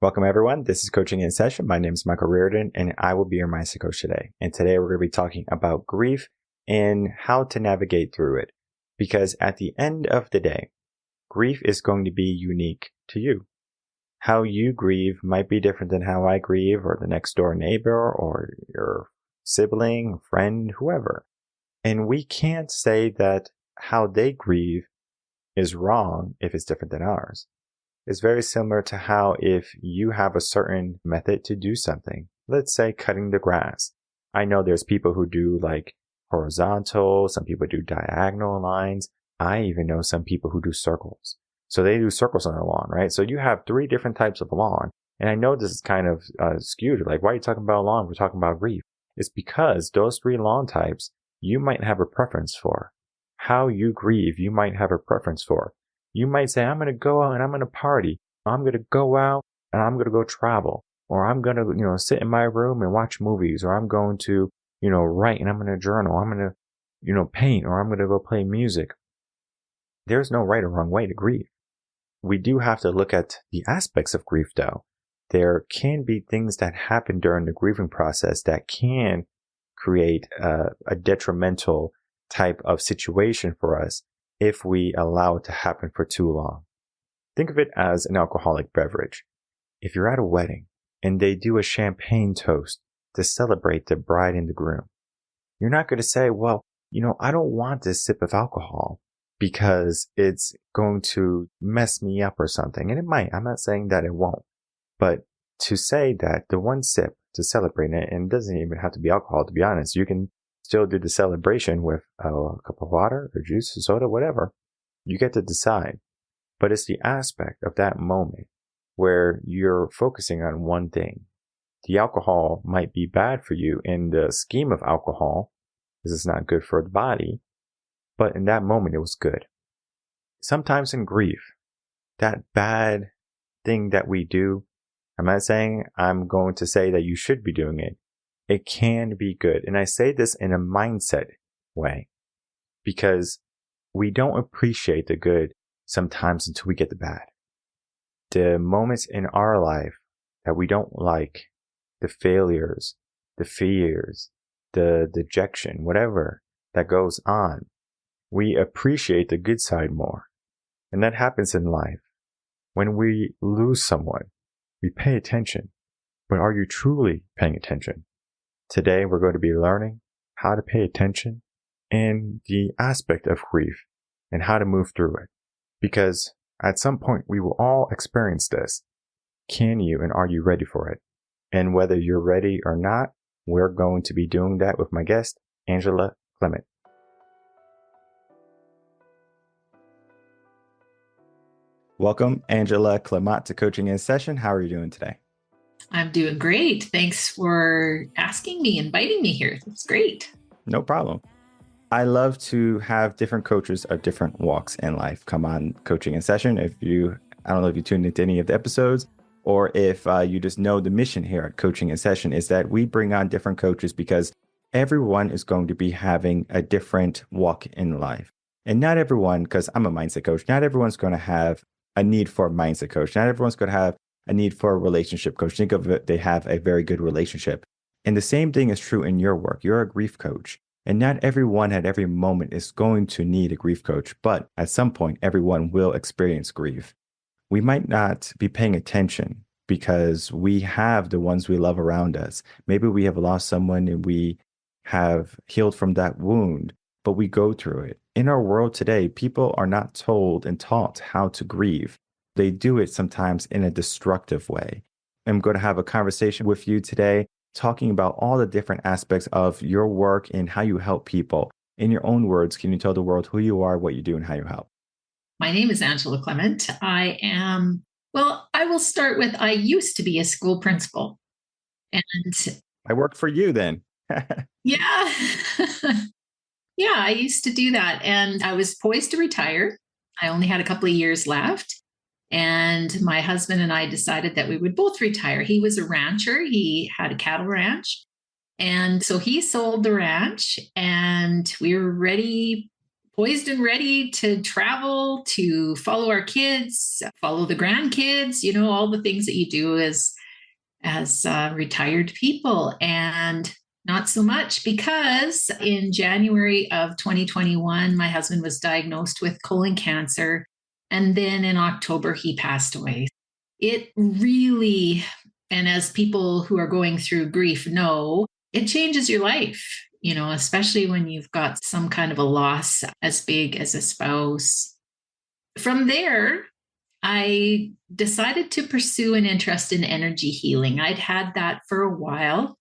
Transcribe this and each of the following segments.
Welcome, everyone. This is Coaching in Session. My name is Michael Rearden, and I will be your mindset coach today. And today we're going to be talking about grief and how to navigate through it. Because at the end of the day, grief is going to be unique to you. How you grieve might be different than how I grieve, or the next door neighbor, or your sibling, friend, whoever. And we can't say that how they grieve is wrong if it's different than ours. It's very similar to how if you have a certain method to do something, let's say cutting the grass. I know there's people who do like horizontal, some people do diagonal lines. I even know some people who do circles. So they do circles on their lawn, right? So you have 3 different types of lawn. And I know this is kind of skewed. Like, why are you talking about lawn? We're talking about grief. It's because those 3 lawn types, you might have a preference for. How you grieve, you might have a preference for. You might say, I'm going to go out and I'm going to party. I'm going to go out and I'm going to go travel. Or I'm going to, sit in my room and watch movies. Or I'm going to, write and I'm going to journal. I'm going to, paint, or I'm going to go play music. There's no right or wrong way to grieve. We do have to look at the aspects of grief, though. There can be things that happen during the grieving process that can create a detrimental type of situation for us if we allow it to happen for too long. Think of it as an alcoholic beverage. If you're at a wedding and they do a champagne toast to celebrate the bride and the groom, you're not going to say, well, I don't want this sip of alcohol because it's going to mess me up or something. And it might. I'm not saying that it won't. But to say that the one sip to celebrate it, and it doesn't even have to be alcohol, to be honest, you can still do the celebration with a cup of water or juice or soda, whatever. You get to decide. But it's the aspect of that moment where you're focusing on one thing. The alcohol might be bad for you in the scheme of alcohol, because it's not good for the body. But in that moment, it was good. Sometimes in grief, that bad thing that we do, I'm not saying I'm going to say that you should be doing it. It can be good. And I say this in a mindset way because we don't appreciate the good sometimes until we get the bad. The moments in our life that we don't like, the failures, the fears, the dejection, whatever that goes on, we appreciate the good side more. And that happens in life. When we lose someone, we pay attention. But are you truly paying attention? Today, we're going to be learning how to pay attention and the aspect of grief and how to move through it. Because at some point, we will all experience this. Can you and are you ready for it? And whether you're ready or not, we're going to be doing that with my guest, Angela Clement. Welcome, Angela Clement, to Coaching in Session. How are you doing today? I'm doing great. Thanks for asking me, inviting me here. It's great. No problem. I love to have different coaches of different walks in life come on Coaching in Session. I don't know if you tuned into any of the episodes or if you just know the mission here at Coaching in Session is that we bring on different coaches because everyone is going to be having a different walk in life. And not everyone, because I'm a mindset coach, not everyone's going to have a need for a mindset coach. Not everyone's going to have a need for a relationship coach. Think of it, they have a very good relationship. And the same thing is true in your work. You're a grief coach. And not everyone at every moment is going to need a grief coach. But at some point, everyone will experience grief. We might not be paying attention because we have the ones we love around us. Maybe we have lost someone and we have healed from that wound, but we go through it. In our world today, people are not told and taught how to grieve. They do it sometimes in a destructive way. I'm going to have a conversation with you today, talking about all the different aspects of your work and how you help people. In your own words, can you tell the world who you are, what you do, and how you help? My name is Angela Clement. I will start with I used to be a school principal. And I worked for you then. Yeah. Yeah, I used to do that. And I was poised to retire. I only had a couple of years left. And my husband and I decided that we would both retire. He was a rancher. He had a cattle ranch. And so he sold the ranch and we were ready poised and ready to travel, to follow our kids, follow the grandkids, all the things that you do as retired people. And not so much, because in January of 2021, my husband was diagnosed with colon cancer. And then in October, he passed away. It really, and as people who are going through grief know, it changes your life, especially when you've got some kind of a loss as big as a spouse. From there, I decided to pursue an interest in energy healing. I'd had that for a while,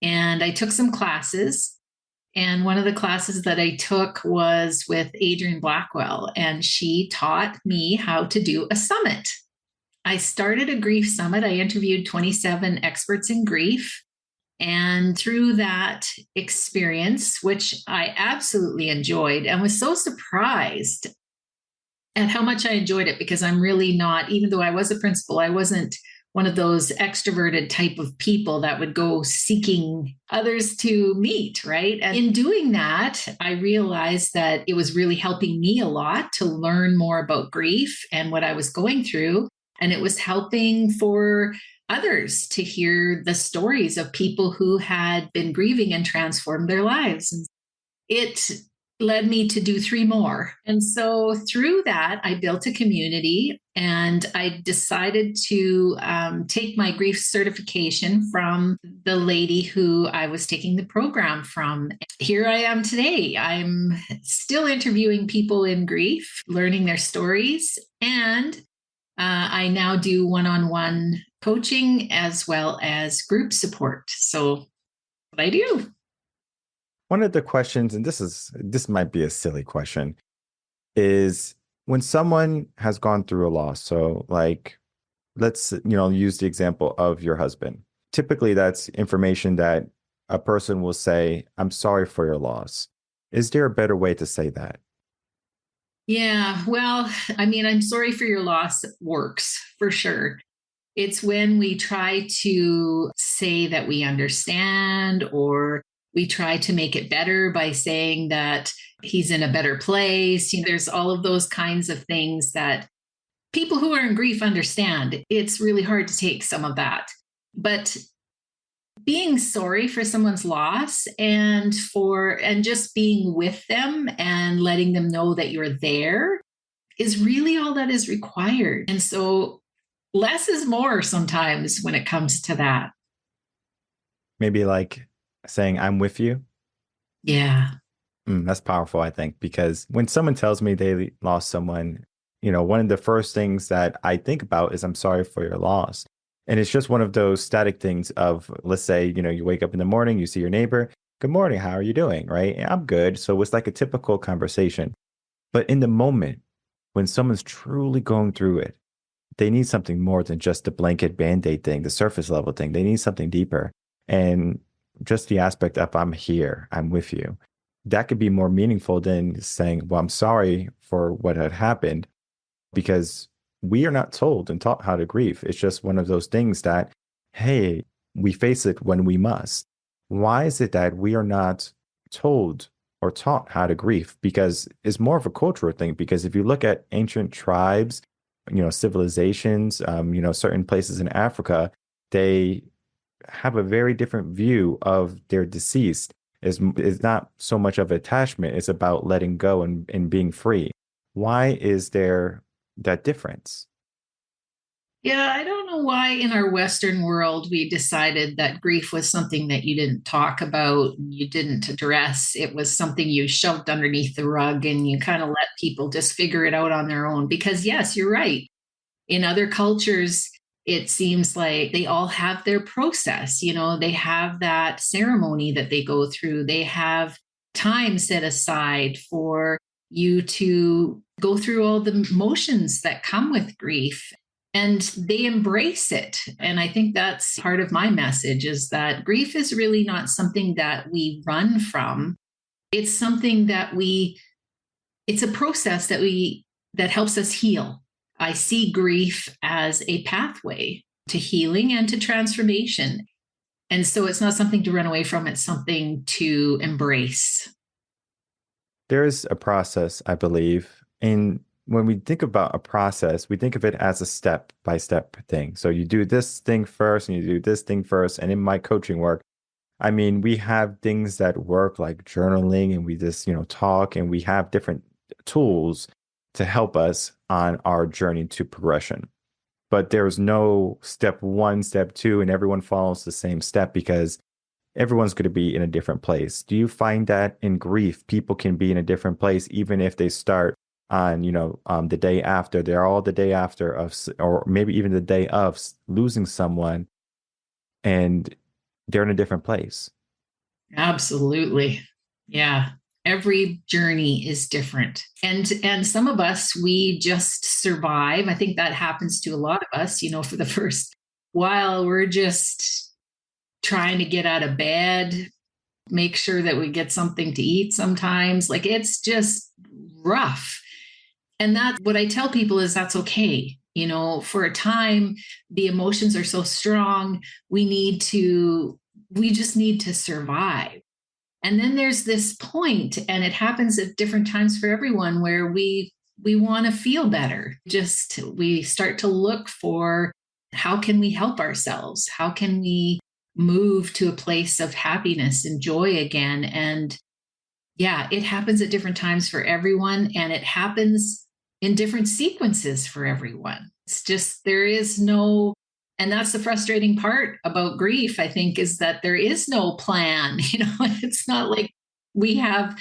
and I took some classes. And one of the classes that I took was with Adrienne Blackwell, and she taught me how to do a summit. I started a grief summit. I interviewed 27 experts in grief. And through that experience, which I absolutely enjoyed and was so surprised at how much I enjoyed it, because I'm really not, even though I was a principal, I wasn't one of those extroverted type of people that would go seeking others to meet, right? And in doing that, I realized that it was really helping me a lot to learn more about grief and what I was going through. And it was helping for others to hear the stories of people who had been grieving and transformed their lives. And it led me to do 3 more. And so through that, I built a community, and I decided to take my grief certification from the lady who I was taking the program from. Here I am today. I'm still interviewing people in grief, learning their stories, and I now do one-on-one coaching as well as group support. So what I do. One of the questions, and this might be a silly question, is when someone has gone through a loss. So like, let's, use the example of your husband. Typically that's information that a person will say, "I'm sorry for your loss." Is there a better way to say that? Yeah, well, I'm sorry for your loss works for sure. It's when we try to say that we understand, or we try to make it better by saying that he's in a better place. There's all of those kinds of things that people who are in grief understand. It's really hard to take some of that. But being sorry for someone's loss and just being with them and letting them know that you're there is really all that is required. And so less is more sometimes when it comes to that. Maybe like saying, "I'm with you." Yeah. That's powerful, I think, because when someone tells me they lost someone, one of the first things that I think about is, "I'm sorry for your loss." And it's just one of those static things of, let's say, you wake up in the morning, you see your neighbor, "Good morning, how are you doing?" Right? "I'm good." So it's like a typical conversation. But in the moment, when someone's truly going through it, they need something more than just the blanket band-aid thing, the surface level thing. They need something deeper. And just the aspect of, "I'm here, I'm with you," that could be more meaningful than saying, "Well, I'm sorry for what had happened," because we are not told and taught how to grieve. It's just one of those things that, hey, we face it when we must. Why is it that we are not told or taught how to grieve? Because it's more of a cultural thing. Because if you look at ancient tribes, civilizations, certain places in Africa, they have a very different view of their deceased. Is not so much of attachment. It's about letting go and being free. Why is there that difference? Yeah, I don't know why in our Western world we decided that grief was something that you didn't talk about, you didn't address. It was something you shoved underneath the rug and you kind of let people just figure it out on their own. Because, yes, you're right. In other cultures, it seems like they all have their process. They have that ceremony that they go through, they have time set aside for you to go through all the emotions that come with grief, and they embrace it. And I think that's part of my message, is that grief is really not something that we run from. It's something that it's a process that helps us heal. I see grief as a pathway to healing and to transformation. And so it's not something to run away from, it's something to embrace. There is a process, I believe. And when we think about a process, we think of it as a step by step thing. So you do this thing first and you do this thing first. And in my coaching work, I mean, we have things that work like journaling and we just, talk and we have different tools to help us on our journey to progression. But there's no step one, step two, and everyone follows the same step because everyone's going to be in a different place. Do you find that in grief, people can be in a different place, even if they start on, the day after, they're all the day after or maybe even the day of losing someone, and they're in a different place? Absolutely. Yeah. Every journey is different. And some of us we just survive. I think that happens to a lot of us, for the first while we're just trying to get out of bed, make sure that we get something to eat sometimes. Like it's just rough. And that's what I tell people is that's okay. For a time, the emotions are so strong. We just need to survive. And then there's this point, and it happens at different times for everyone, where we want to feel better. Just we start to look for how can we help ourselves? How can we move to a place of happiness and joy again? And yeah, it happens at different times for everyone, and it happens in different sequences for everyone. It's just there is no, and that's the frustrating part about grief, I think, is that there is no plan. It's not like we have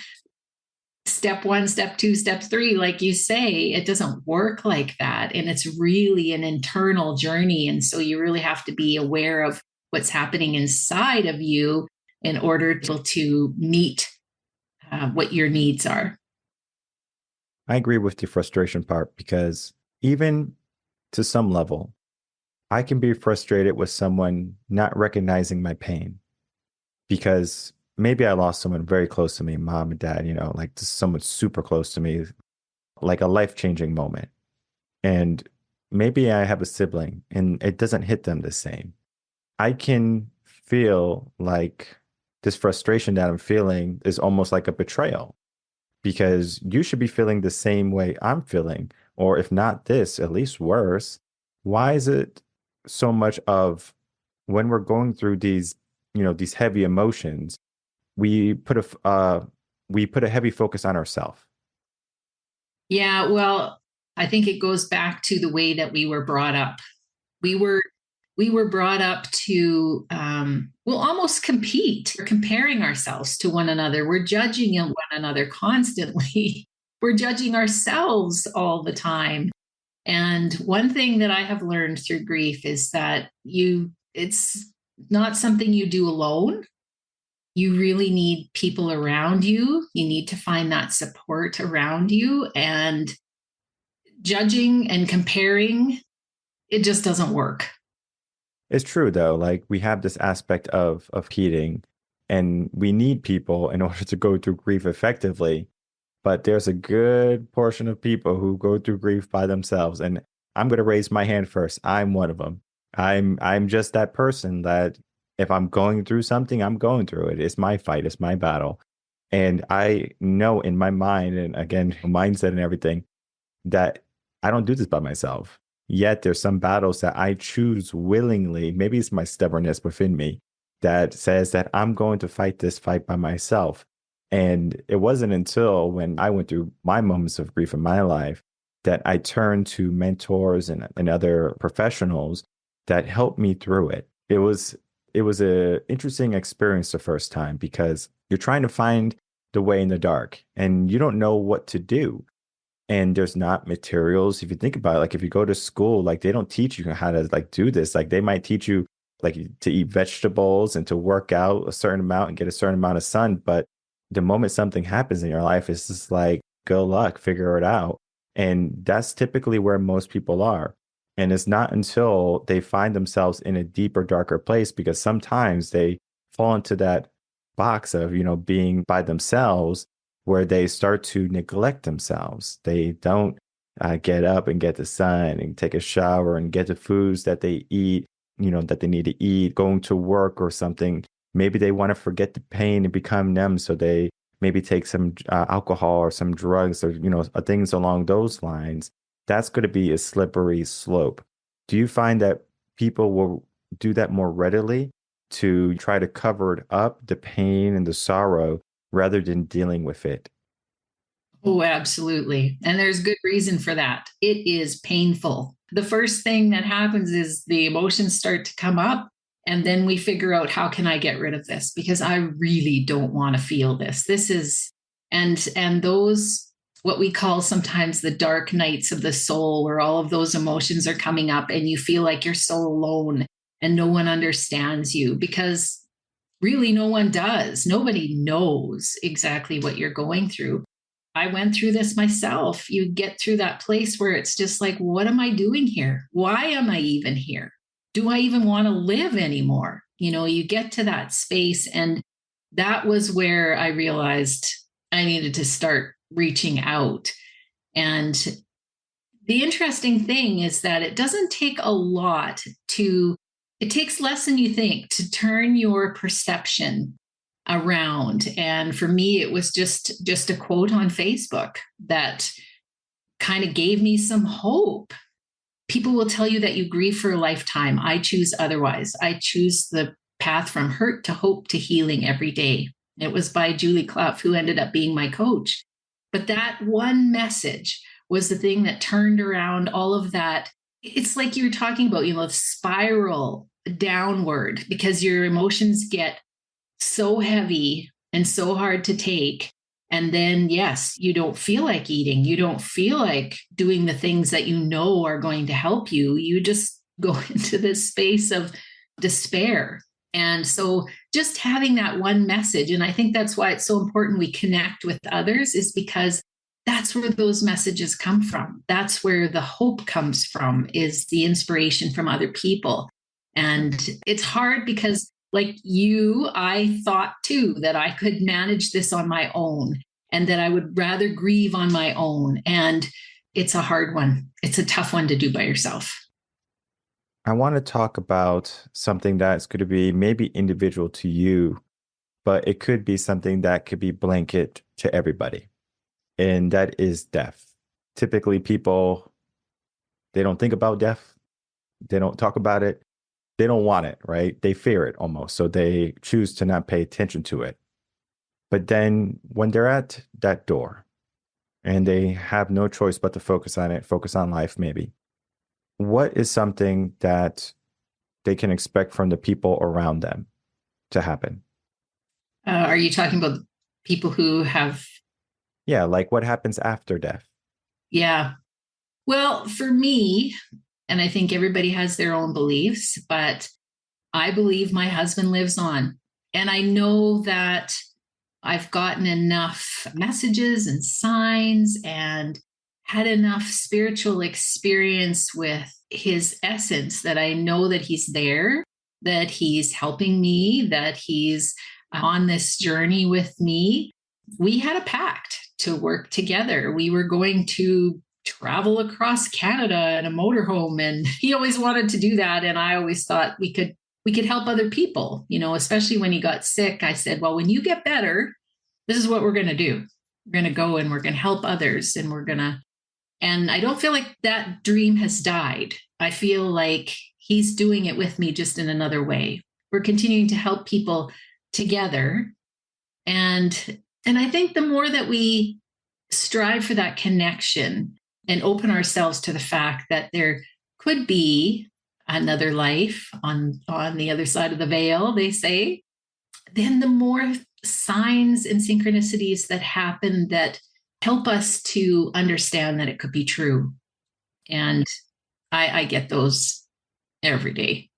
step one, step two, step three, like you say. It doesn't work like that. And it's really an internal journey. And so you really have to be aware of what's happening inside of you in order to meet what your needs are. I agree with the frustration part because even to some level, I can be frustrated with someone not recognizing my pain because maybe I lost someone very close to me, mom and dad, like just someone super close to me, like a life-changing moment. And maybe I have a sibling and it doesn't hit them the same. I can feel like this frustration that I'm feeling is almost like a betrayal because you should be feeling the same way I'm feeling, or if not this, at least worse. Why is it so much of when we're going through these heavy emotions, we put a heavy focus on ourselves? Yeah, well, I think it goes back to the way that we were brought up. We were we were brought up to we'll almost compete. We're comparing ourselves to one another. We're judging one another constantly. We're judging ourselves all the time. And one thing that I have learned through grief is that it's not something you do alone. You really need people around you. You need to find that support around you, and judging and comparing, it just doesn't work. It's true though. Like we have this aspect of heating, and we need people in order to go through grief effectively. But there's a good portion of people who go through grief by themselves, and I'm going to raise my hand first. I'm one of them. I'm just that person that if I'm going through something, I'm going through it. It's my fight. It's my battle. And I know in my mind, and again, mindset and everything, that I don't do this by myself. Yet there's some battles that I choose willingly. Maybe it's my stubbornness within me that says that I'm going to fight this fight by myself. And it wasn't until when I went through my moments of grief in my life that I turned to mentors and other professionals that helped me through it. It was a interesting experience the first time because you're trying to find the way in the dark and you don't know what to do, and there's not materials. If you think about it, like if you go to school, like they don't teach you how to like do this. Like they might teach you like to eat vegetables and to work out a certain amount and get a certain amount of sun. But the moment something happens in your life, it's just like, good luck, figure it out. And that's typically where most people are. And it's not until they find themselves in a deeper, darker place, because sometimes they fall into that box of, being by themselves where they start to neglect themselves. They don't get up and get the sun and take a shower and get the foods that they eat, that they need to eat, going to work or something. Maybe they want to forget the pain and become numb. So they maybe take some alcohol or some drugs or, things along those lines, that's going to be a slippery slope. Do you find that people will do that more readily to try to cover it up, the pain and the sorrow, rather than dealing with it? Oh, absolutely. And there's good reason for that. It is painful. The first thing that happens is the emotions start to come up, and then we figure out, how can I get rid of this? Because I really don't want to feel this. This is, and those, what we call sometimes the dark nights of the soul, where all of those emotions are coming up and you feel like you're so alone and no one understands you, because really no one does. Nobody knows exactly what you're going through. I went through this myself. You get through that place where it's just like, what am I doing here? Why am I even here? Do I even want to live anymore? You get to that space. And that was where I realized I needed to start reaching out. And the interesting thing is that it doesn't take a lot it takes less than you think to turn your perception around. And for me, it was just a quote on Facebook that kind of gave me some hope. People will tell you that you grieve for a lifetime. I choose otherwise. I choose the path from hurt to hope to healing every day. It was by Julie Clough, who ended up being my coach. But that one message was the thing that turned around all of that. It's like you were talking about, spiral downward, because your emotions get so heavy and so hard to take. And then, yes, you don't feel like eating. You don't feel like doing the things that you know are going to help you. You just go into this space of despair. And so just having that one message, and I think that's why it's so important we connect with others, is because that's where those messages come from. That's where the hope comes from, is the inspiration from other people. And it's hard because, like you, I thought too that I could manage this on my own and that I would rather grieve on my own. And it's a hard one. It's a tough one to do by yourself. I want to talk about something that's going to be maybe individual to you, but it could be something that could be blanket to everybody. And that is death. Typically, people, they don't think about death. They don't talk about it. They don't want it, right? They fear it almost. So they choose to not pay attention to it. But then when they're at that door and they have no choice but to focus on it, focus on life, maybe, what is something that they can expect from the people around them to happen? Are you talking about people who have? Yeah, like what happens after death? Yeah. Well, for me, and I think everybody has their own beliefs, but I believe my husband lives on. And I know that I've gotten enough messages and signs and had enough spiritual experience with his essence that I know that he's there, that he's helping me, that he's on this journey with me. We had a pact to work together. We were going to travel across Canada in a motorhome, and he always wanted to do that, and I always thought we could help other people, especially when he got sick. I said, well, when you get better, this is what we're going to do. We're going to go and we're going to help others, and I don't feel like that dream has died. I feel like he's doing it with me, just in another way. We're continuing to help people together. And I think the more that we strive for that connection and open ourselves to the fact that there could be another life on the other side of the veil, they say, then the more signs and synchronicities that happen that help us to understand that it could be true. And I get those every day.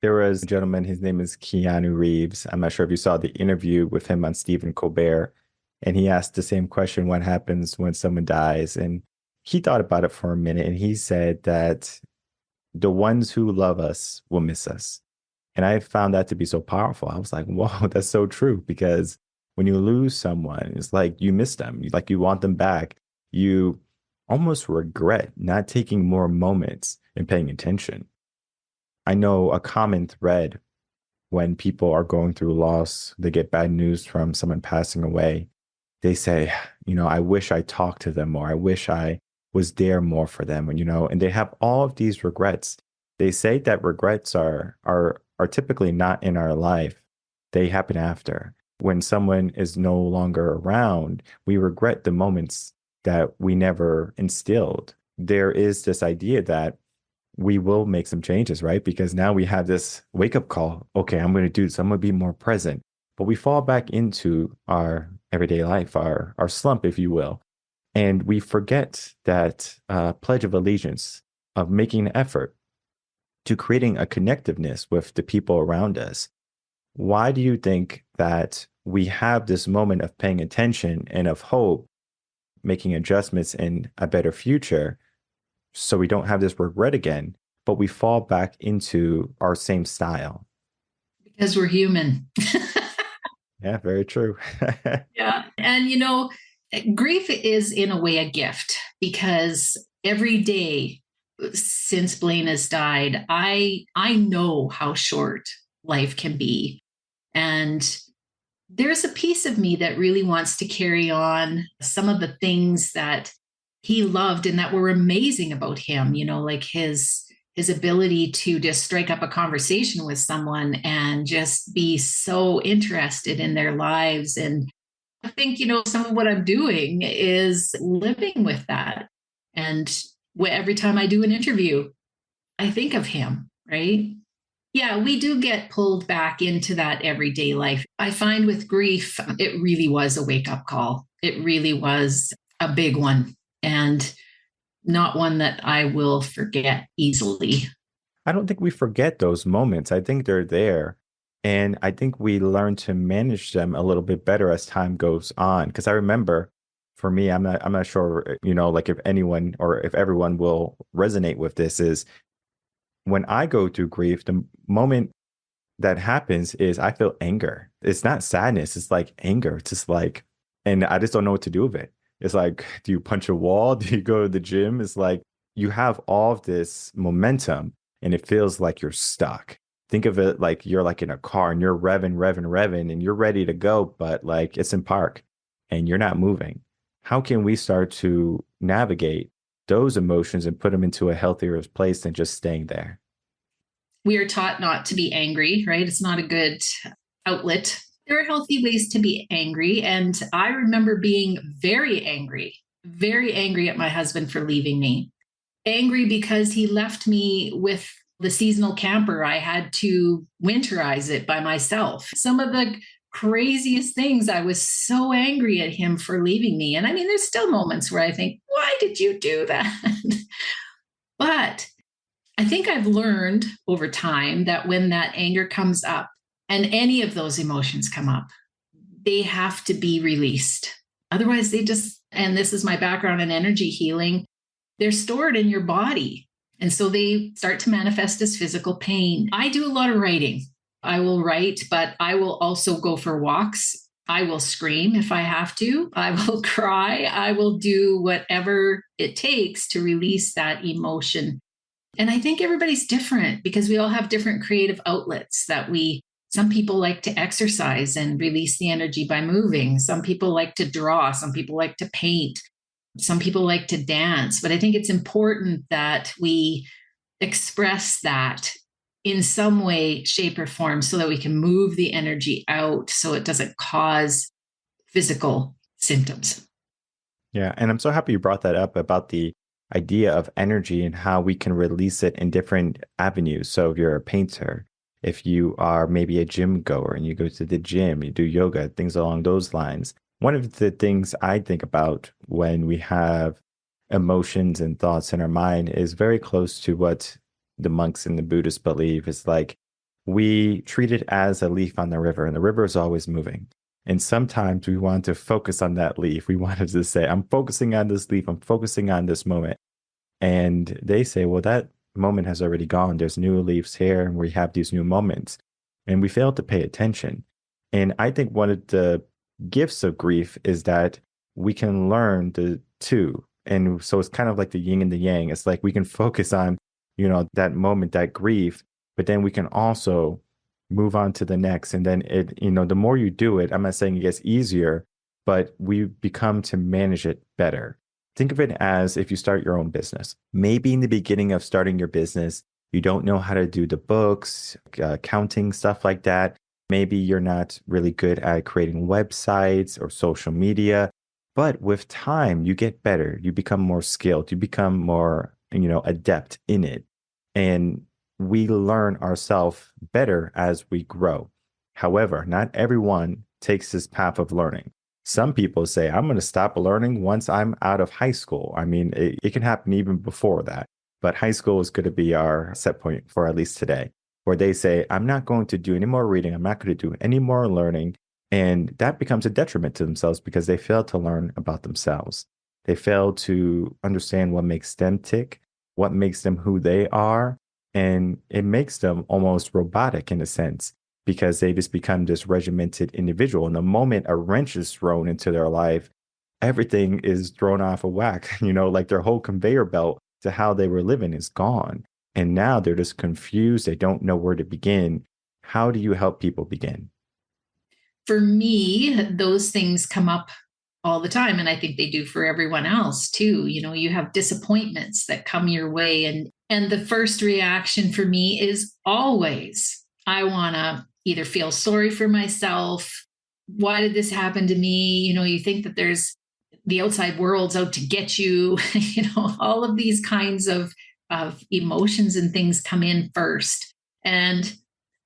There was a gentleman, his name is Keanu Reeves. I'm not sure if you saw the interview with him on Stephen Colbert, and he asked the same question, what happens when someone dies? And he thought about it for a minute, and he said that the ones who love us will miss us. And I found that to be so powerful. I was like, whoa, that's so true. Because when you lose someone, it's like you miss them. Like you want them back. You almost regret not taking more moments and paying attention. I know a common thread when people are going through loss, they get bad news from someone passing away. They say, I wish I talked to them more. I wish I was there more for them. And they have all of these regrets. They say that regrets are typically not in our life. They happen after. When someone is no longer around, we regret the moments that we never instilled. There is this idea that we will make some changes, right? Because now we have this wake up call. Okay, I'm going to do this. I'm going to be more present. But we fall back into our everyday life, our slump, if you will. And we forget that pledge of allegiance of making an effort to creating a connectiveness with the people around us. Why do you think that we have this moment of paying attention and of hope, making adjustments in a better future, so we don't have this regret again, but we fall back into our same style? Because we're human. Yeah, very true. Yeah. And, grief is in a way a gift, because every day since Blaine has died, I know how short life can be. And there's a piece of me that really wants to carry on some of the things that he loved and that were amazing about him, like his ability to just strike up a conversation with someone and just be so interested in their lives. And I think, some of what I'm doing is living with that. And every time I do an interview, I think of him, right? Yeah, we do get pulled back into that everyday life. I find with grief, it really was a wake up call. It really was a big one, and not one that I will forget easily. I don't think we forget those moments. I think they're there. And I think we learn to manage them a little bit better as time goes on. Because I remember for me, I'm not sure, like if anyone or if everyone will resonate with this, is when I go through grief, the moment that happens is I feel anger. It's not sadness. It's like anger. It's just like, and I just don't know what to do with it. It's like, do you punch a wall? Do you go to the gym? It's like you have all of this momentum and it feels like you're stuck. Think of it like you're like in a car and you're revving, and you're ready to go, but like it's in park and you're not moving. How can we start to navigate those emotions and put them into a healthier place than just staying there? We are taught not to be angry, right? It's not a good outlet. There are healthy ways to be angry. And I remember being very angry at my husband for leaving me. Angry because he left me with the seasonal camper. I had to winterize it by myself. Some of the craziest things, I was so angry at him for leaving me. And I mean, there's still moments where I think, why did you do that? But I think I've learned over time that when that anger comes up and any of those emotions come up, they have to be released. Otherwise, and this is my background in energy healing, they're stored in your body. And so they start to manifest as physical pain. I do a lot of writing. I will write, but I will also go for walks. I will scream if I have to. I will cry. I will do whatever it takes to release that emotion. And I think everybody's different because we all have different creative outlets some people like to exercise and release the energy by moving. Some people like to draw. Some people like to paint. Some people like to dance. But I think it's important that we express that in some way, shape, or form so that we can move the energy out so it doesn't cause physical symptoms. Yeah. And I'm so happy you brought that up about the idea of energy and how we can release it in different avenues. So if you're a painter, if you are maybe a gym goer and you go to the gym, you do yoga, things along those lines. One of the things I think about when we have emotions and thoughts in our mind is very close to what the monks and the Buddhists believe. It's like we treat it as a leaf on the river, and the river is always moving. And sometimes we want to focus on that leaf. We wanted to say, I'm focusing on this leaf. I'm focusing on this moment. And they say, well, that moment has already gone. There's new leaves here, and we have these new moments. And we fail to pay attention. And I think one of the gifts of grief is that we can learn the two. And so it's kind of like the yin and the yang. It's like we can focus on, that moment, that grief, but then we can also move on to the next. And then the more you do it, I'm not saying it gets easier, but we become to manage it better. Think of it as if you start your own business. Maybe in the beginning of starting your business, you don't know how to do the books, accounting, stuff like that. Maybe you're not really good at creating websites or social media. But with time, you get better. You become more skilled. You become more, adept in it. And we learn ourselves better as we grow. However, not everyone takes this path of learning. Some people say, I'm going to stop learning once I'm out of high school. I mean, it can happen even before that. But high school is going to be our set point for at least today, where they say, I'm not going to do any more reading. I'm not going to do any more learning. And that becomes a detriment to themselves because they fail to learn about themselves. They fail to understand what makes them tick, what makes them who they are. And it makes them almost robotic in a sense because they just become this regimented individual. And the moment a wrench is thrown into their life, everything is thrown off of whack, like their whole conveyor belt to how they were living is gone. And now they're just confused. They don't know where to begin. How do you help people begin? For me, those things come up all the time. And I think they do for everyone else too. You have disappointments that come your way. And the first reaction for me is always, I want to either feel sorry for myself. Why did this happen to me? You think that there's the outside world's out to get you, all of these kinds of emotions and things come in first. And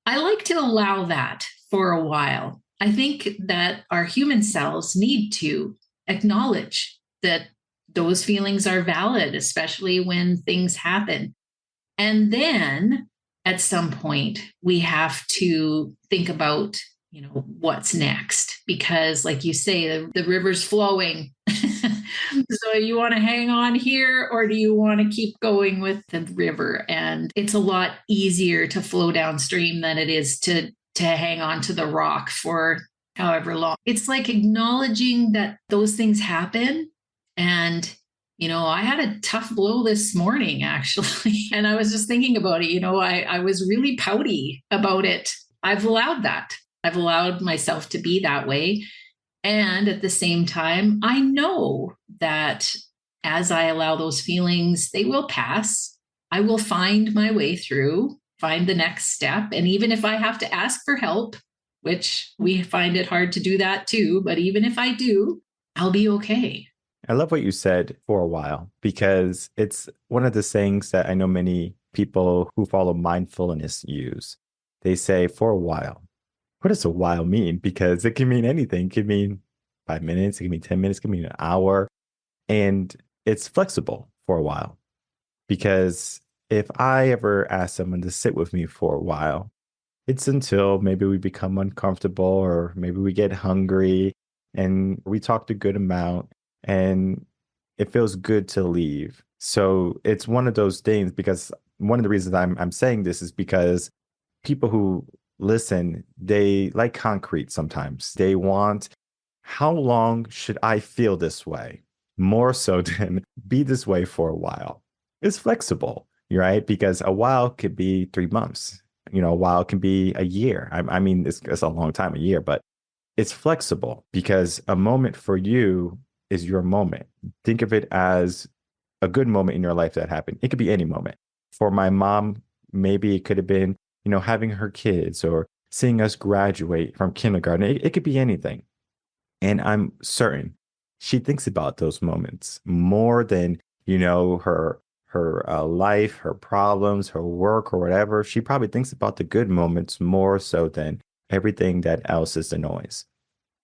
I like to allow that for a while. I think that our human selves need to acknowledge that those feelings are valid, especially when things happen. And then at some point, we have to think about, what's next, because like you say, the river's flowing. So you want to hang on here or do you want to keep going with the river? And it's a lot easier to flow downstream than it is to hang on to the rock for however long. It's like acknowledging that those things happen. And, I had a tough blow this morning, actually. And I was just thinking about it. I was really pouty about it. I've allowed that. I've allowed myself to be that way. And at the same time, I know that as I allow those feelings, they will pass. I will find my way through, find the next step. And even if I have to ask for help, which we find it hard to do that too, but even if I do, I'll be okay. I love what you said for a while because it's one of the sayings that I know many people who follow mindfulness use. They say for a while. What does a while mean? Because it can mean anything. It can mean 5 minutes, it can mean 10 minutes, it can mean an hour. And it's flexible for a while. Because if I ever ask someone to sit with me for a while, it's until maybe we become uncomfortable or maybe we get hungry and we talked a good amount and it feels good to leave. So it's one of those things because one of the reasons I'm saying this is because people who listen, they like concrete sometimes. They want, how long should I feel this way? More so than be this way for a while. It's flexible, right? Because a while could be 3 months. A while can be a year. I mean, it's a long time, a year, but it's flexible because a moment for you is your moment. Think of it as a good moment in your life that happened. It could be any moment. For my mom, maybe it could have been, having her kids or seeing us graduate from kindergarten. It could be anything. And I'm certain she thinks about those moments more than, her life, her problems, her work, or whatever. She probably thinks about the good moments more so than everything that else is the noise.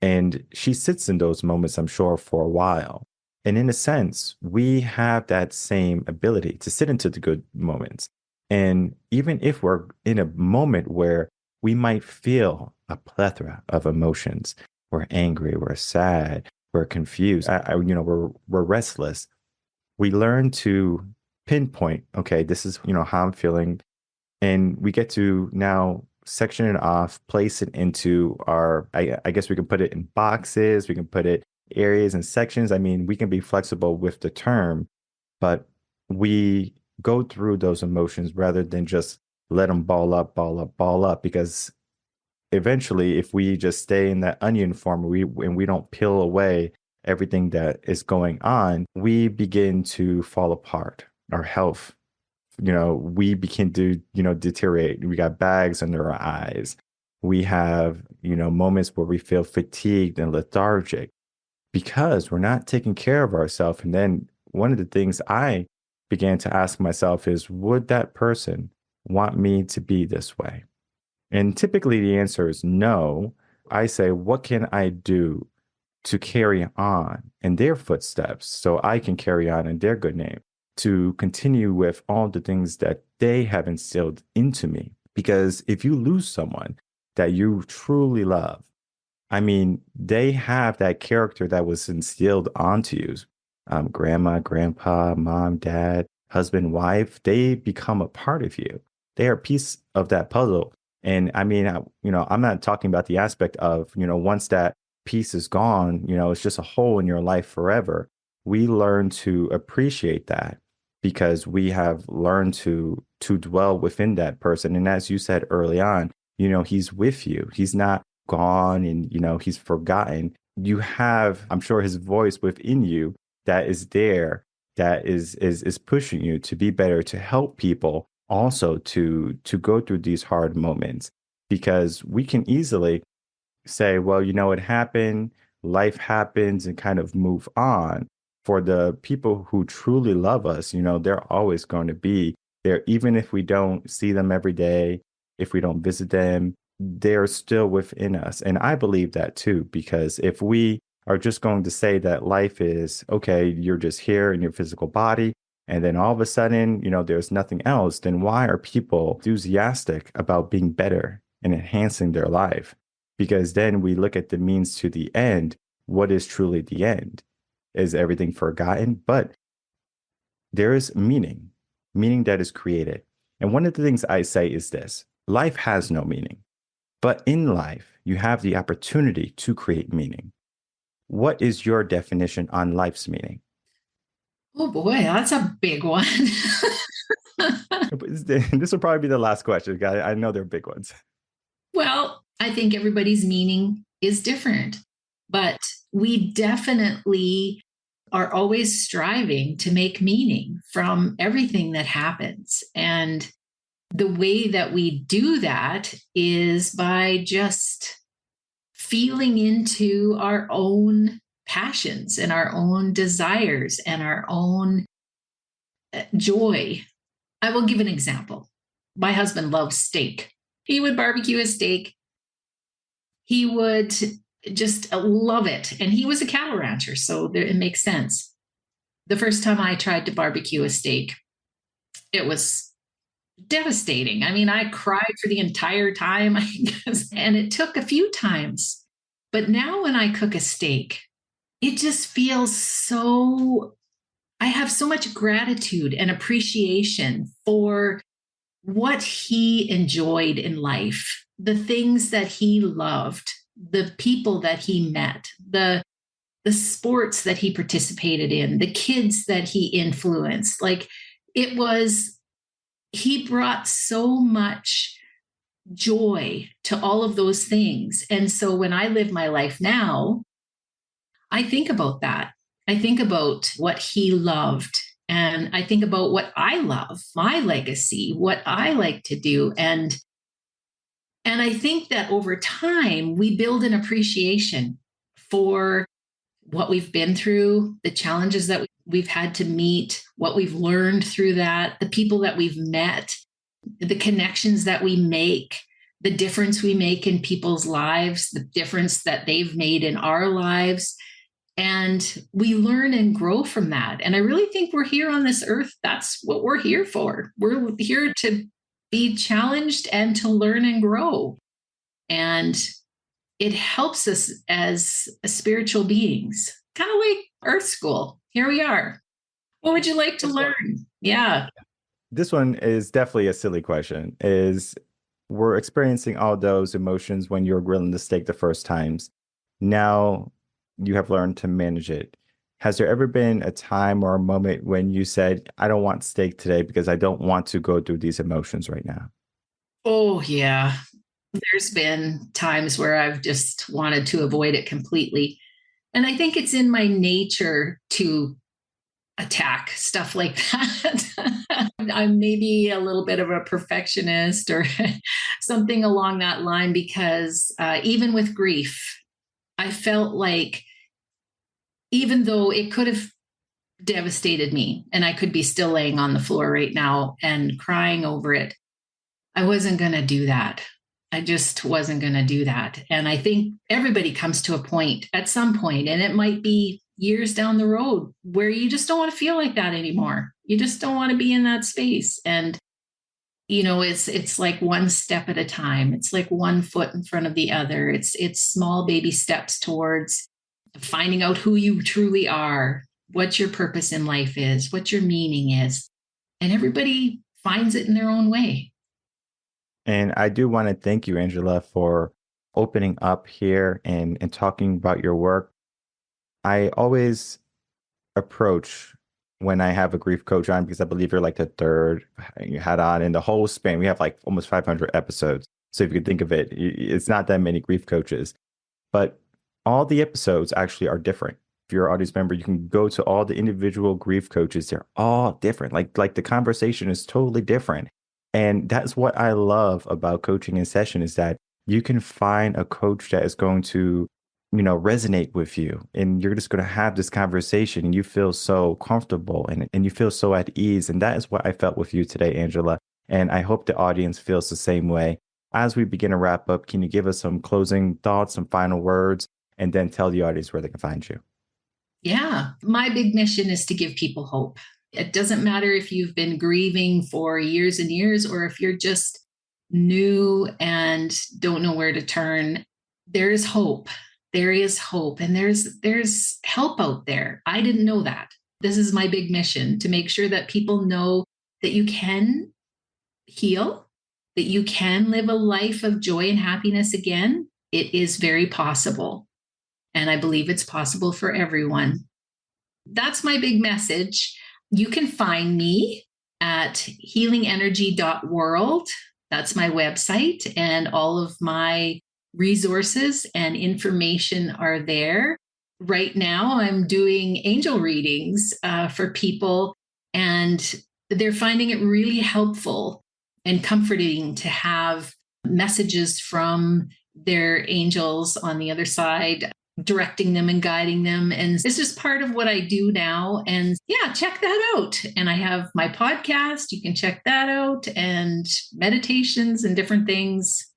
And she sits in those moments, I'm sure, for a while. And in a sense, we have that same ability to sit into the good moments. And even if we're in a moment where we might feel a plethora of emotions, we're angry, we're sad, we're confused, we're restless. We learn to pinpoint, okay, this is, how I'm feeling. And we get to now section it off, place it into I guess we can put it in boxes, we can put it areas and sections. I mean, we can be flexible with the term, but we go through those emotions rather than just let them ball up, ball up, ball up, because eventually, if we just stay in that onion form, and we don't peel away everything that is going on, we begin to fall apart. Our health, we begin to, deteriorate. We got bags under our eyes. We have, moments where we feel fatigued and lethargic because we're not taking care of ourselves. And then one of the things I began to ask myself is, would that person want me to be this way? And typically the answer is no. I say, what can I do to carry on in their footsteps so I can carry on in their good name, to continue with all the things that they have instilled into me? Because if you lose someone that you truly love, I mean, they have that character that was instilled onto you. Grandma, grandpa, mom, dad, husband, wife, they become a part of you. They are a piece of that puzzle. And I mean, I'm not talking about the aspect of, once that piece is gone, it's just a hole in your life forever. We learn to appreciate that because we have learned to dwell within that person. And as you said early on, he's with you. He's not gone and, he's forgotten. You have, I'm sure, his voice within you that is there, that is pushing you to be better, to help people also to go through these hard moments. Because we can easily say, well, it happened, life happens, and kind of move on. For the people who truly love us, they're always going to be there, even if we don't see them every day, if we don't visit them, they're still within us. And I believe that too, because if we are just going to say that life is okay, you're just here in your physical body, and then all of a sudden, there's nothing else, then why are people enthusiastic about being better and enhancing their life? Because then we look at the means to the end. What is truly the end? Is everything forgotten? But there is meaning that is created. And one of the things I say is this: life has no meaning, but in life, you have the opportunity to create meaning. What is your definition on life's meaning? Oh boy, that's a big one. This will probably be the last question. I know they're big ones. Well, I think everybody's meaning is different, but we definitely are always striving to make meaning from everything that happens. And the way that we do that is by just feeling into our own passions and our own desires and our own joy. I will give an example. My husband loves steak. He would barbecue a steak. He would just love it. And he was a cattle rancher, so it makes sense. The first time I tried to barbecue a steak, it was devastating. I mean, I cried for the entire time, I guess, and it took a few times. But now when I cook a steak, it just feels so, I have so much gratitude and appreciation for what he enjoyed in life, the things that he loved, the people that he met, the sports that he participated in, the kids that he influenced. Like, it was, he brought so much joy to all of those things. And so when I live my life now, I think about that. I think about what he loved. And I think about what I love, my legacy, what I like to do. And I think that over time, we build an appreciation for what we've been through, the challenges that we've had to meet, what we've learned through that, the people that we've met, the connections that we make, the difference we make in people's lives, the difference that they've made in our lives. And we learn and grow from that. And I really think we're here on this earth. That's what we're here for. We're here to be challenged and to learn and grow. And it helps us as spiritual beings, kind of like Earth School. Here we are. What would you like to learn? Yeah. This one is definitely a silly question. We're experiencing all those emotions when you're grilling the steak the first times. Now you have learned to manage it. Has there ever been a time or a moment when you said, I don't want steak today because I don't want to go through these emotions right now? Oh, yeah. There's been times where I've just wanted to avoid it completely. And I think it's in my nature to attack stuff like that. I'm maybe a little bit of a perfectionist or something along that line because even with grief, I felt like even though it could have devastated me and I could be still laying on the floor right now and crying over it, I wasn't going to do that. I just wasn't going to do that. And I think everybody comes to a point at some point, and it might be years down the road where you just don't want to feel like that anymore. You just don't want to be in that space. And it's like one step at a time. It's like one foot in front of the other. It's small baby steps towards finding out who you truly are, what your purpose in life is, what your meaning is. And everybody finds it in their own way. And I do want to thank you, Angela, for opening up here and talking about your work. I always approach when I have a grief coach on, because I believe you're like the third you had on in the whole span. We have like almost 500 episodes. So if you can think of it, it's not that many grief coaches, but all the episodes actually are different. If you're an audience member, you can go to all the individual grief coaches. They're all different. Like the conversation is totally different. And that's what I love about coaching in session is that you can find a coach that is going to, resonate with you. And you're just going to have this conversation and you feel so comfortable and you feel so at ease. And that is what I felt with you today, Angela. And I hope the audience feels the same way. As we begin to wrap up, can you give us some closing thoughts, some final words, and then tell the audience where they can find you? Yeah. My big mission is to give people hope. It doesn't matter if you've been grieving for years and years or if you're just new and don't know where to turn. There is hope. There is hope and there's help out there. I didn't know that. This is my big mission, to make sure that people know that you can heal, that you can live a life of joy and happiness again. It is very possible. And I believe it's possible for everyone. That's my big message. You can find me at healingenergy.world. That's my website, and all of my resources and information are there. Right now, I'm doing angel readings for people, and they're finding it really helpful and comforting to have messages from their angels on the other side, directing them and guiding them. And it's just part of what I do now. And yeah, check that out. And I have my podcast. You can check that out, and meditations and different things.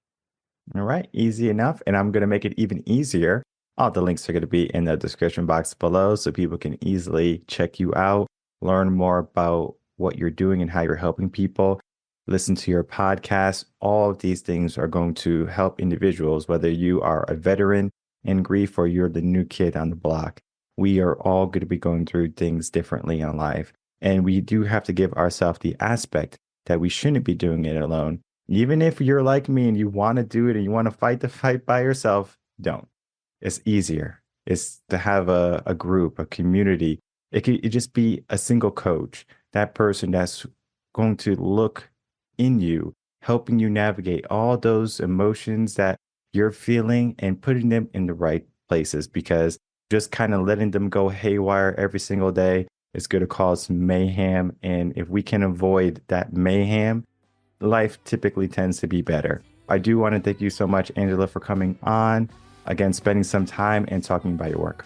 All right, easy enough. And I'm going to make it even easier. All the links are going to be in the description box below so people can easily check you out, learn more about what you're doing and how you're helping people, listen to your podcast. All of these things are going to help individuals, whether you are a veteran in grief or you're the new kid on the block. We are all going to be going through things differently in life. And we do have to give ourselves the aspect that we shouldn't be doing it alone. Even if you're like me and you want to do it and you want to fight the fight by yourself, don't. It's easier. It's to have a group, a community. It could just be a single coach, that person that's going to look in you, helping you navigate all those emotions that you're feeling and putting them in the right places, because just kind of letting them go haywire every single day is going to cause mayhem. And if we can avoid that mayhem, life typically tends to be better. I do want to thank you so much, Angela, for coming on, again, spending some time and talking about your work.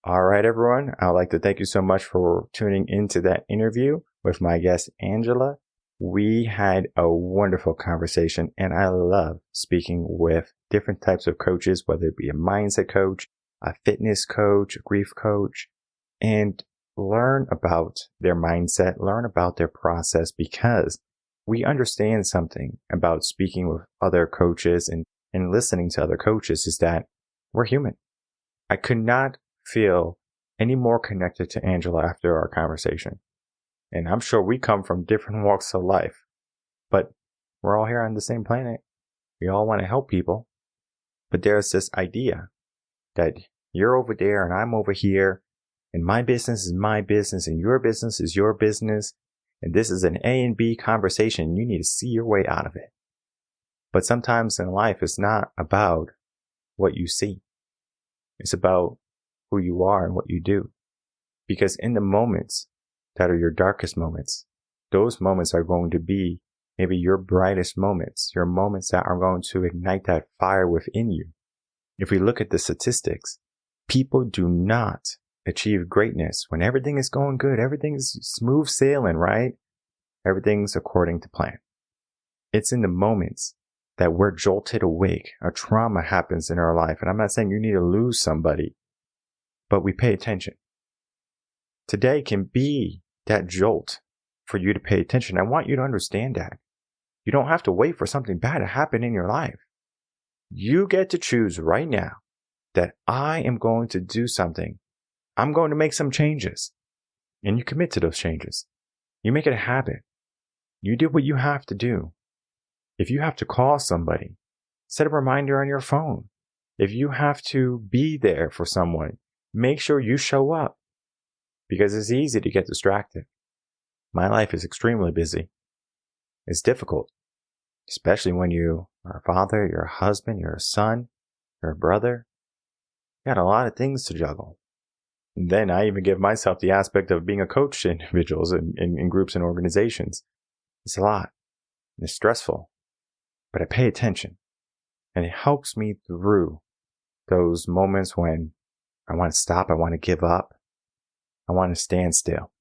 All right, everyone. I'd like to thank you so much for tuning into that interview with my guest, Angela. We had a wonderful conversation, and I love speaking with different types of coaches, whether it be a mindset coach, a fitness coach, a grief coach, and learn about their mindset, learn about their process, because we understand something about speaking with other coaches and listening to other coaches is that we're human. I could not feel any more connected to Angela after our conversation. And I'm sure we come from different walks of life, but we're all here on the same planet. We all want to help people. But there's this idea that you're over there and I'm over here, and my business is my business and your business is your business. And this is an A and B conversation. You need to see your way out of it. But sometimes in life, it's not about what you see. It's about who you are and what you do. Because in the moments that are your darkest moments, those moments are going to be maybe your brightest moments, your moments that are going to ignite that fire within you. If we look at the statistics, people do not achieve greatness when everything is going good. Everything's smooth sailing, right? Everything's according to plan. It's in the moments that we're jolted awake, a trauma happens in our life. And I'm not saying you need to lose somebody, but we pay attention. Today can be that jolt for you to pay attention. I want you to understand that. You don't have to wait for something bad to happen in your life. You get to choose right now that I am going to do something. I'm going to make some changes. And you commit to those changes. You make it a habit. You do what you have to do. If you have to call somebody, set a reminder on your phone. If you have to be there for someone, make sure you show up. Because it's easy to get distracted. My life is extremely busy. It's difficult, especially when you are a father, you're a husband, you're a son, you're a brother. You got a lot of things to juggle. And then I even give myself the aspect of being a coach to individuals in groups and organizations. It's a lot. It's stressful. But I pay attention. And it helps me through those moments when I want to stop, I want to give up, I want to stand still.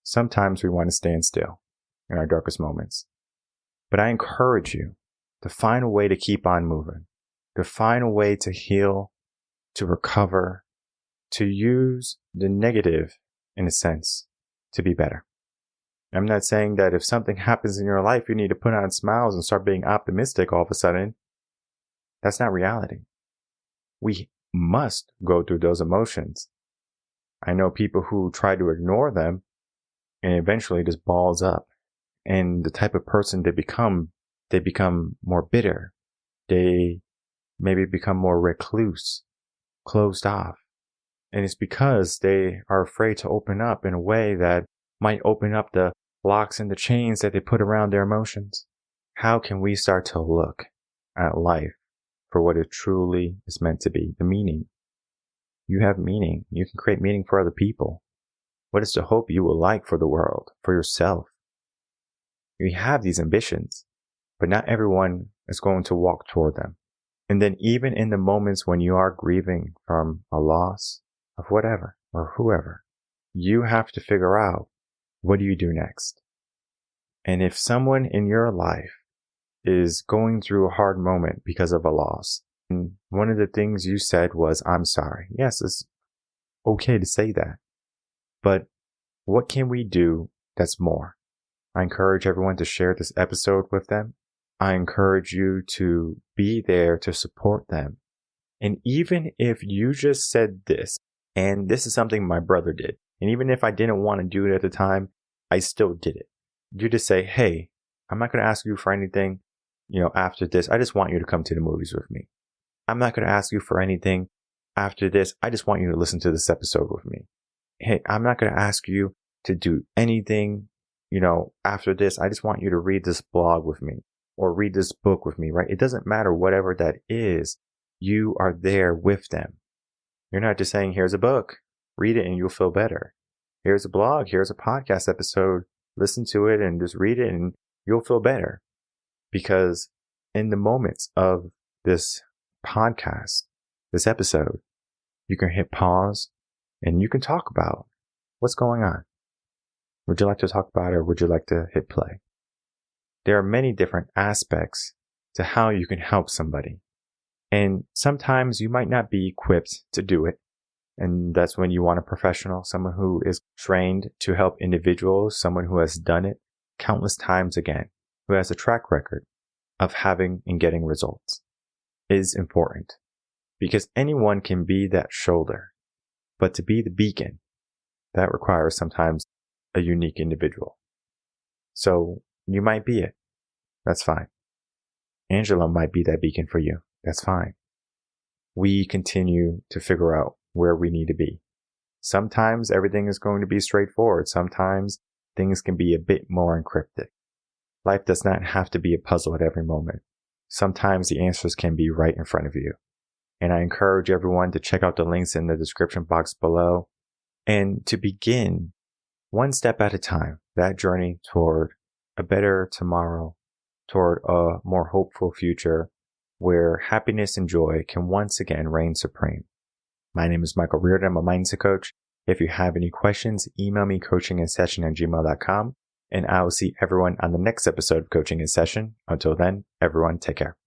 Sometimes we want to stand still in our darkest moments. But I encourage you to find a way to keep on moving, to find a way to heal, to recover, to use the negative, in a sense, to be better. I'm not saying that if something happens in your life, you need to put on smiles and start being optimistic all of a sudden. That's not reality. We must go through those emotions. I know people who try to ignore them and eventually just balls up. And the type of person they become more bitter. They maybe become more recluse, closed off. And it's because they are afraid to open up in a way that might open up the locks and the chains that they put around their emotions. How can we start to look at life for what it truly is meant to be? The meaning. You have meaning. You can create meaning for other people. What is the hope you would like for the world, for yourself? You have these ambitions, but not everyone is going to walk toward them. And then even in the moments when you are grieving from a loss of whatever or whoever, you have to figure out, what do you do next? And if someone in your life is going through a hard moment because of a loss, and one of the things you said was, I'm sorry. Yes, it's okay to say that. But what can we do that's more? I encourage everyone to share this episode with them. I encourage you to be there to support them. And even if you just said this, and this is something my brother did, and even if I didn't want to do it at the time, I still did it. You just say, hey, I'm not going to ask you for anything, after this. I just want you to come to the movies with me. I'm not going to ask you for anything after this. I just want you to listen to this episode with me. Hey, I'm not going to ask you to do anything, after this. I just want you to read this blog with me or read this book with me, right? It doesn't matter whatever that is. You are there with them. You're not just saying, here's a book, read it and you'll feel better. Here's a blog, here's a podcast episode, listen to it and just read it and you'll feel better. Because in the moments of this podcast, this episode, you can hit pause and you can talk about what's going on. Would you like to talk about it or would you like to hit play? There are many different aspects to how you can help somebody. And sometimes you might not be equipped to do it. And that's when you want a professional, someone who is trained to help individuals, someone who has done it countless times again, who has a track record of having and getting results. It is important because anyone can be that shoulder, but to be the beacon, that requires sometimes a unique individual. So you might be it. That's fine. Angela might be that beacon for you. That's fine. We continue to figure out where we need to be. Sometimes everything is going to be straightforward. Sometimes things can be a bit more encrypted. Life does not have to be a puzzle at every moment. sometimes the answers can be right in front of you. And I encourage everyone to check out the links in the description box below and to begin one step at a time, that journey toward a better tomorrow, toward a more hopeful future where happiness and joy can once again reign supreme. My name is Michael Rearden. I'm a mindset coach. If you have any questions, email me coachinginsession@gmail.com, and I will see everyone on the next episode of Coaching in Session. Until then, everyone take care.